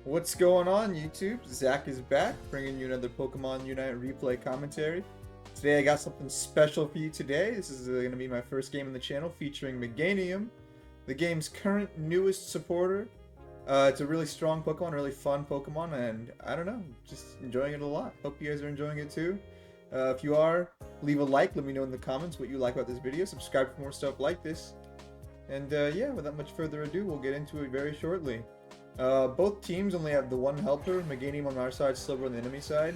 What's going on, YouTube? Zach is back, bringing you another Pokemon Unite replay commentary. Today I got something special for you today. This is going to be my first game on the channel featuring Meganium, the game's current newest supporter. It's a really strong Pokemon, really fun Pokemon, and I don't know, just enjoying it a lot. Hope you guys are enjoying it too. If you are, leave a like, let me know in the comments what you like about this video, subscribe for more stuff like this. And yeah, without much further ado, we'll get into it very shortly. Both teams only have the one helper, Meganium on our side, Silver on the enemy side.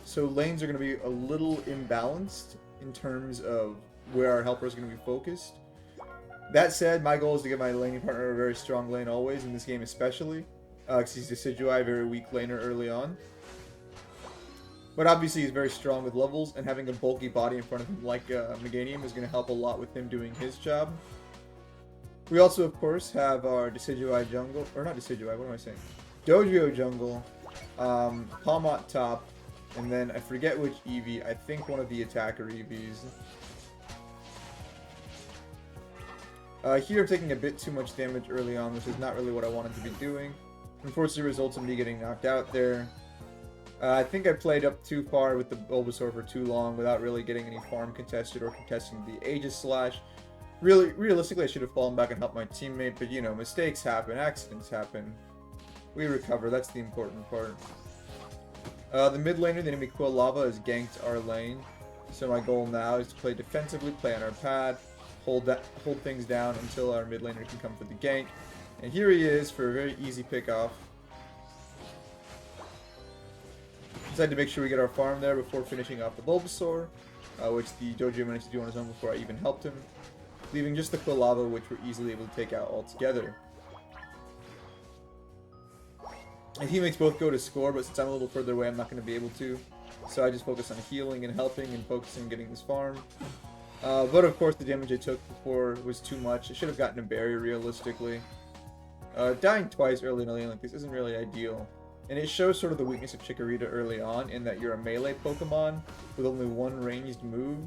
So lanes are going to be a little imbalanced in terms of where our helper is going to be focused. That said, my goal is to get my laning partner a very strong lane always, in this game especially. Because he's Decidueye, very weak laner early on. But obviously he's very strong with levels, and having a bulky body in front of him like Meganium is going to help a lot with him doing his job. We also, of course, have our Decidueye jungle, or not Decidueye, what am I saying? Dojo jungle, Palmot top, and then I forget which Eevee, I think one of the attacker Eevees. Here I'm taking a bit too much damage early on, which is not really what I wanted to be doing. Unfortunately, results in me getting knocked out there. I think I played up too far with the Bulbasaur for too long without really getting any farm contested or contesting the Aegis Slash. Realistically, I should have fallen back and helped my teammate, but you know, mistakes happen, accidents happen. We recover, that's the important part. The mid laner, the enemy Quilava, has ganked our lane. So my goal now is to play defensively, play on our pad, hold things down until our mid laner can come for the gank. And here he is for a very easy pick-off. Decided to make sure we get our farm there before finishing off the Bulbasaur, which the Dojo managed to do on his own before I even helped him. Leaving just the Quilava, which we're easily able to take out altogether. My teammates both go to score, but since I'm a little further away, I'm not going to be able to. So I just focus on healing and helping and focusing on getting this farm. But of course, the damage I took before was too much. I should have gotten a barrier realistically. Dying twice early in a lane like this isn't really ideal. And it shows sort of the weakness of Chikorita early on, in that you're a melee Pokemon with only one ranged move.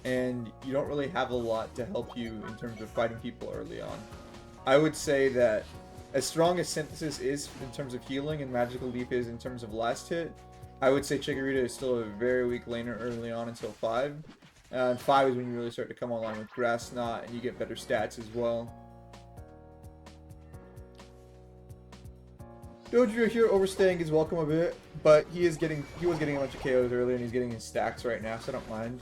And you don't really have a lot to help you in terms of fighting people early on. I would say that as strong as Synthesis is in terms of healing and Magical Leap is in terms of last hit, I would say Chikorita is still a very weak laner early on until 5. And 5 is when you really start to come online with Grass Knot and you get better stats as well. Dojo here overstaying his welcome a bit, but he was getting a bunch of KOs earlier and he's getting his stacks right now, so I don't mind.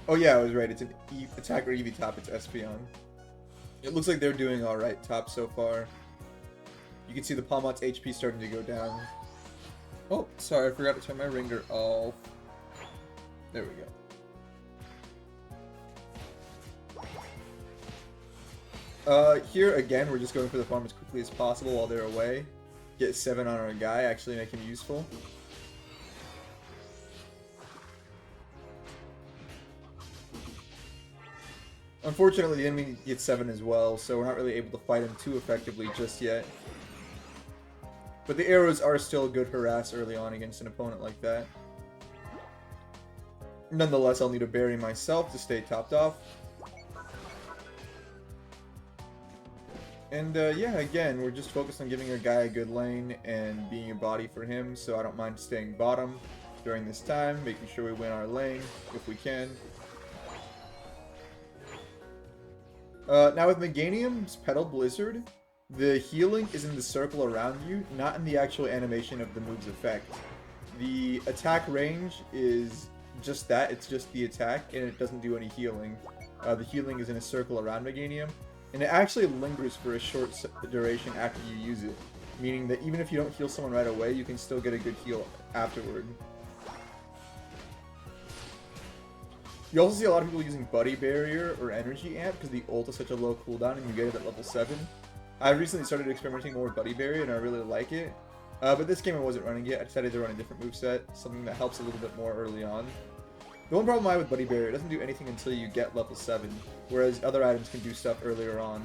Oh yeah, I was right. It's an attacker Eevee top. It's Espeon. It looks like they're doing all right top so far. You can see the Palmot's HP starting to go down. Oh, sorry, I forgot to turn my ringer off. There we go. Here again, we're just going for the farm as quickly as possible while they're away. Get 7 on our guy, actually make him useful. Unfortunately, the enemy gets 7 as well, so we're not really able to fight him too effectively just yet. But the arrows are still a good harass early on against an opponent like that. Nonetheless, I'll need to bury myself to stay topped off. And yeah, again, we're just focused on giving our guy a good lane and being a body for him, so I don't mind staying bottom during this time, making sure we win our lane if we can. Now with Meganium's Petal Blizzard, the healing is in the circle around you, not in the actual animation of the move's effect. The attack range is just that, it's just the attack, and it doesn't do any healing. The healing is in a circle around Meganium, and it actually lingers for a short duration after you use it, meaning that even if you don't heal someone right away, you can still get a good heal afterward. You also see a lot of people using Buddy Barrier or Energy Amp because the ult is such a low cooldown and you get it at level 7. I recently started experimenting more with Buddy Barrier and I really like it. But this game I wasn't running it. I decided to run a different moveset, something that helps a little bit more early on. The one problem I have with Buddy Barrier, it doesn't do anything until you get level 7, whereas other items can do stuff earlier on.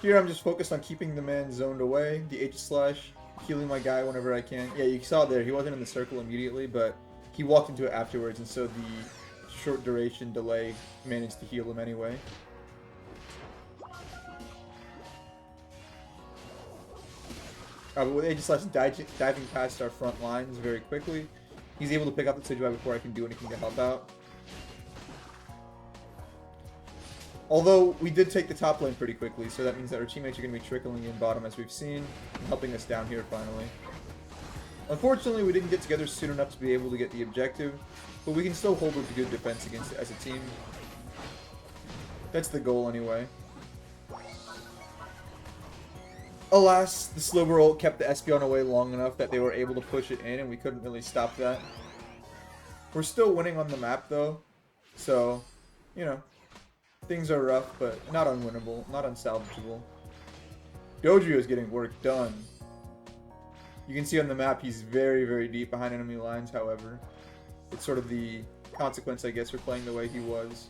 Here I'm just focused on keeping the man zoned away, the H slash, healing my guy whenever I can. Yeah, you saw there, he wasn't in the circle immediately, but he walked into it afterwards, and so the short duration delay managed to heal him anyway. But with H slash diving past our front lines very quickly, he's able to pick up the Decidueye before I can do anything to help out. Although, we did take the top lane pretty quickly, so that means that our teammates are going to be trickling in bottom as we've seen, and helping us down here finally. Unfortunately, we didn't get together soon enough to be able to get the objective, but we can still hold with a good defense against it as a team. That's the goal anyway. Alas, the Sliver ult kept the Espeon away long enough that they were able to push it in, and we couldn't really stop that. We're still winning on the map though, so, you know. Things are rough, but not unwinnable, not unsalvageable. Dodrio is getting work done. You can see on the map he's very, very deep behind enemy lines, however. It's sort of the consequence, I guess, for playing the way he was.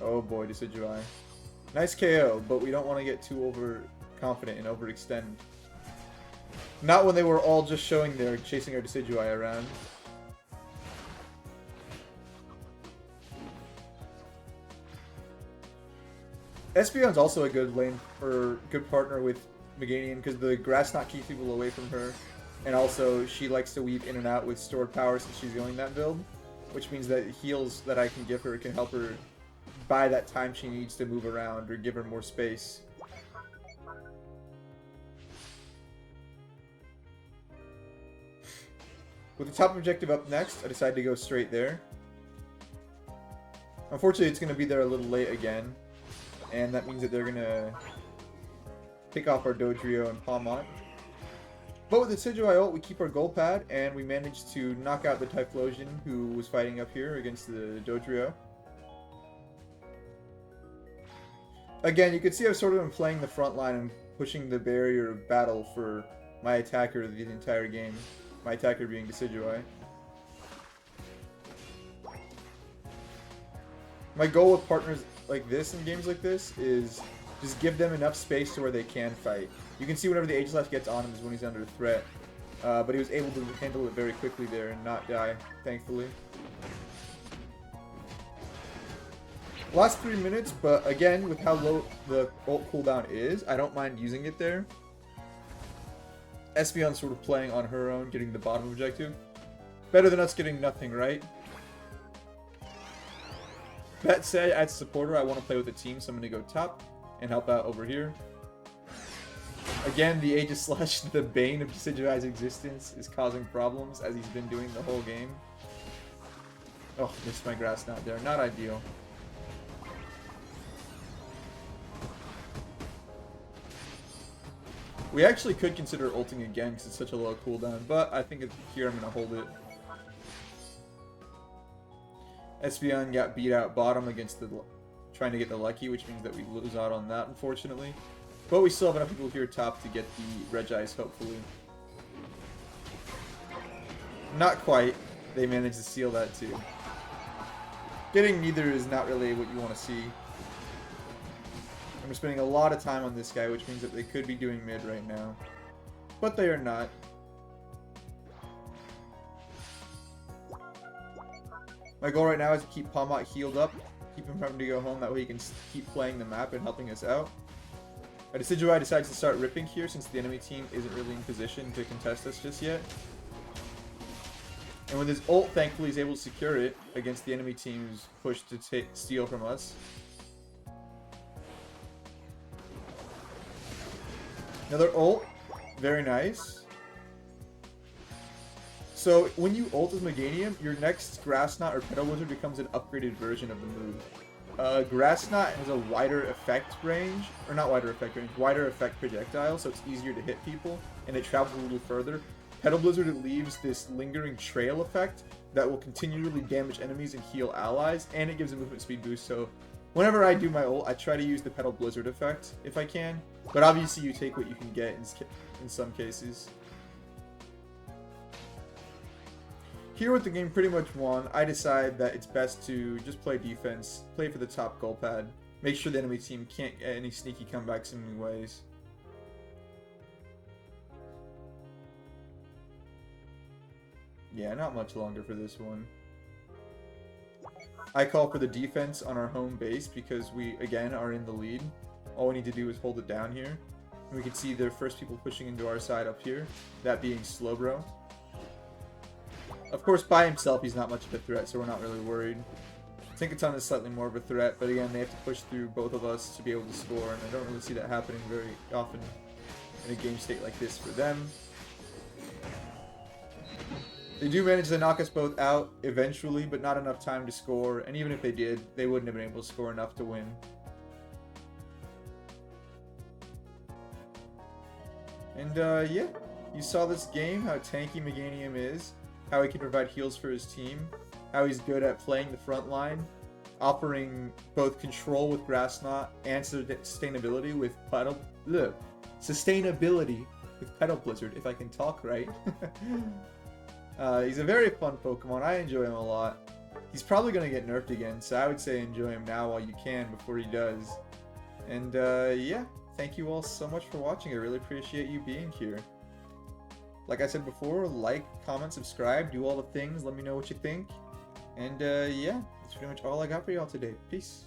Oh boy, Decidueye. Nice KO, but we don't want to get too overconfident and overextend. Not when they were all just showing there, chasing our Decidueye around. Espeon's also a good lane, or good partner with Meganium, because the grass knot keeps people away from her, and also she likes to weave in and out with stored power since she's going that build, which means that heals that I can give her can help her buy that time she needs to move around or give her more space. With the top objective up next, I decided to go straight there. Unfortunately, it's going to be there a little late again. And that means that they're going to pick off our Dodrio and Palmont. But with the Decidueye ult, we keep our gold pad, and we managed to knock out the Typhlosion, who was fighting up here against the Dodrio. Again, you can see I've sort of been playing the front line and pushing the barrier of battle for my attacker the entire game. My attacker being Decidueye. My goal with partners like this in games like this is just give them enough space to where they can fight. You can see whenever the H-Slash gets on him is when he's under threat. But he was able to handle it very quickly there and not die, thankfully. Last 3 minutes, but again, with how low the ult cooldown is, I don't mind using it there. Espeon's sort of playing on her own, getting the bottom objective. Better than us getting nothing, right? That said, as a supporter, I want to play with the team, so I'm going to go top and help out over here. Again, the Aegis/, the bane of Decidueye's existence, is causing problems, as he's been doing the whole game. Oh, missed my grass knot there. Not ideal. We actually could consider ulting again because it's such a low cooldown, but I think here I'm going to hold it. Espeon got beat out bottom against the trying to get the Lucky, which means that we lose out on that, unfortunately. But we still have enough people here top to get the Regice, hopefully. Not quite. They managed to seal that too. Getting neither is not really what you want to see. I'm spending a lot of time on this guy, which means that they could be doing mid right now. But they are not. My goal right now is to keep Palmont healed up, keep him from having to go home, that way he can keep playing the map and helping us out. Decidueye decides to start ripping here since the enemy team isn't really in position to contest us just yet. And with his ult, thankfully he's able to secure it against the enemy team who's pushed to steal from us. Another ult, very nice. So when you ult as Meganium, your next Grass Knot or Petal Blizzard becomes an upgraded version of the move. Grass Knot has a wider effect range, or not wider effect range, wider effect projectile, so it's easier to hit people, and it travels a little further. Petal Blizzard, it leaves this lingering trail effect that will continually damage enemies and heal allies, and it gives a movement speed boost, so whenever I do my ult, I try to use the Petal Blizzard effect, if I can, but obviously you take what you can get in some cases. here with the game pretty much won, I decide that it's best to just play defense, play for the top goal pad, make sure the enemy team can't get any sneaky comebacks in any ways. Yeah, not much longer for this one. I call for the defense on our home base because we, again, are in the lead. All we need to do is hold it down here. And we can see the first people pushing into our side up here, that being Slowbro. Of course, by himself, he's not much of a threat, so we're not really worried. Tinkaton is slightly more of a threat, but again, they have to push through both of us to be able to score, and I don't really see that happening very often in a game state like this for them. They do manage to knock us both out eventually, but not enough time to score, and even if they did, they wouldn't have been able to score enough to win. And yeah, you saw this game, how tanky Meganium is, how he can provide heals for his team, how he's good at playing the front line, offering both control with Grass Knot and sustainability with Pedal Blizzard, if I can talk right. He's a very fun Pokemon. I enjoy him a lot. He's probably going to get nerfed again, so I would say enjoy him now while you can before he does. And yeah, thank you all so much for watching. I really appreciate you being here. Like I said before, like, comment, subscribe, do all the things. Let me know what you think. And yeah, that's pretty much all I got for y'all today. Peace.